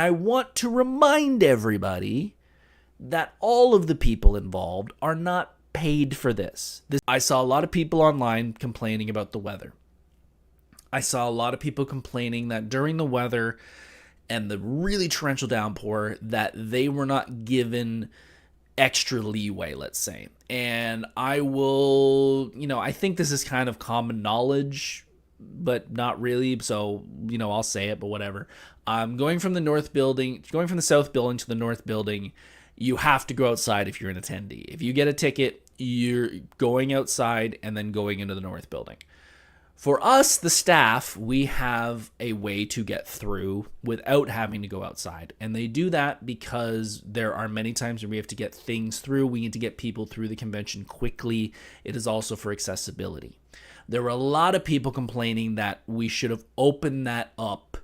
I want to remind everybody that all of the people involved are not paid for this. I saw a lot of people online complaining about the weather. I saw a lot of people complaining that during the weather and the really torrential downpour that they were not given extra leeway, let's say. And I will, I think this is kind of common knowledge, but not really. So, I'll say it, but whatever. Going from the south building to the north building, you have to go outside if you're an attendee. If you get a ticket, you're going outside and then going into the north building. For us, the staff, we have a way to get through without having to go outside. And they do that because there are many times where we have to get things through. We need to get people through the convention quickly. It is also for accessibility. There were a lot of people complaining that we should have opened that up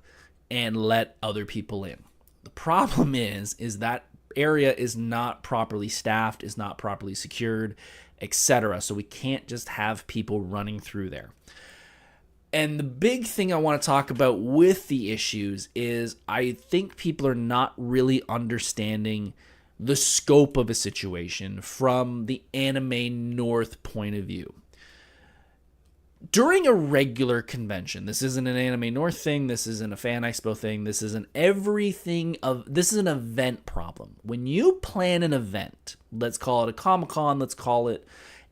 and let other people in. The problem is that area is not properly staffed, is not properly secured, etc. So we can't just have people running through there. And the big thing I want to talk about with the issues is I think people are not really understanding the scope of a situation from the Anime North point of view. During a regular convention, this isn't an Anime North thing, this isn't a Fan Expo thing, this is an event problem. When you plan an event, let's call it a Comic-Con, let's call it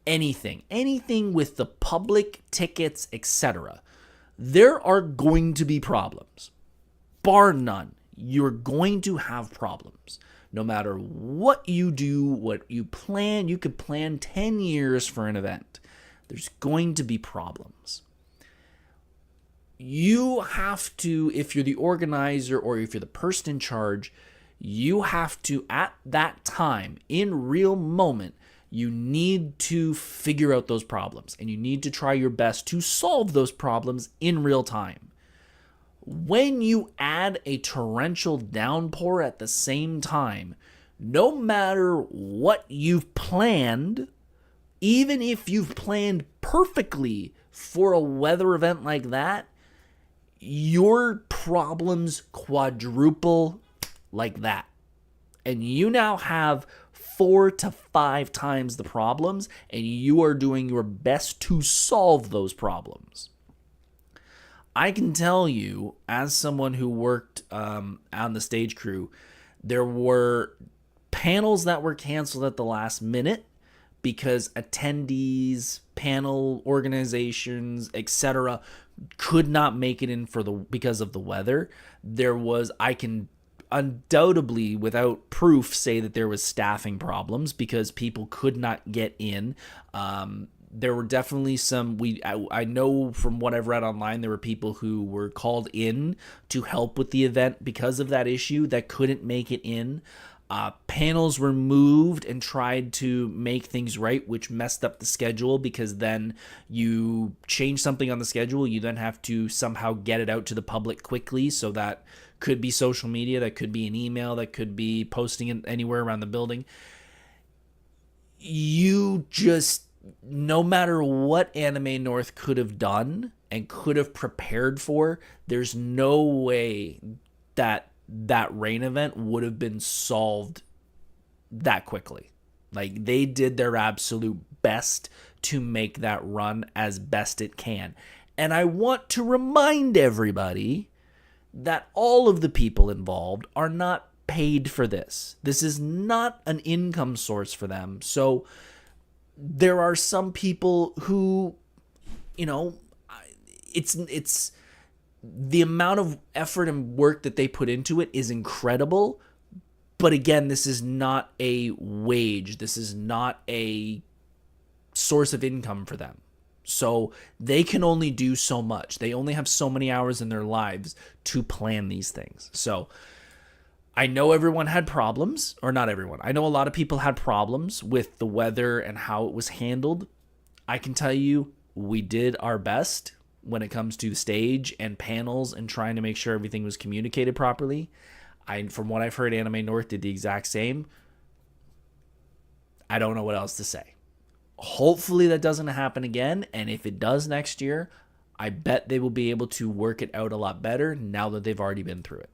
anything with the public, tickets, etc., there are going to be problems. Bar none. You're going to have problems. No matter what you do, what you plan, you could plan 10 years for an event. There's going to be problems. You have to, if you're the organizer or if you're the person in charge, you have to, at that time, in real moment, you need to figure out those problems and you need to try your best to solve those problems in real time. When you add a torrential downpour at the same time, no matter what you've planned, even if you've planned perfectly for a weather event like that, your problems quadruple like that. And you now have 4 to 5 times the problems, and you are doing your best to solve those problems. I can tell you, as someone who worked on the stage crew, there were panels that were canceled at the last minute because attendees, panel organizations, etc., could not make it in because of the weather. I can undoubtedly, without proof, say that there was staffing problems because people could not get in. There were definitely some, I know from what I've read online, there were people who were called in to help with the event because of that issue that couldn't make it in. Panels were moved and tried to make things right, which messed up the schedule because then you change something on the schedule, you then have to somehow get it out to the public quickly, so that could be social media, that could be an email, that could be posting it anywhere around the building. You just, no matter what Anime North could have done and could have prepared for, there's no way that rain event would have been solved that quickly. Like, they did their absolute best to make that run as best it can. And I want to remind everybody that all of the people involved are not paid for this. This is not an income source for them. So there are some people who, it's the amount of effort and work that they put into it is incredible. But again, this is not a wage. This is not a source of income for them. So they can only do so much. They only have so many hours in their lives to plan these things. So I know everyone had problems, or not everyone. I know a lot of people had problems with the weather and how it was handled. I can tell you we did our best when it comes to stage and panels and trying to make sure everything was communicated properly. From what I've heard, Anime North did the exact same. I don't know what else to say. Hopefully that doesn't happen again, and if it does next year, I bet they will be able to work it out a lot better now that they've already been through it.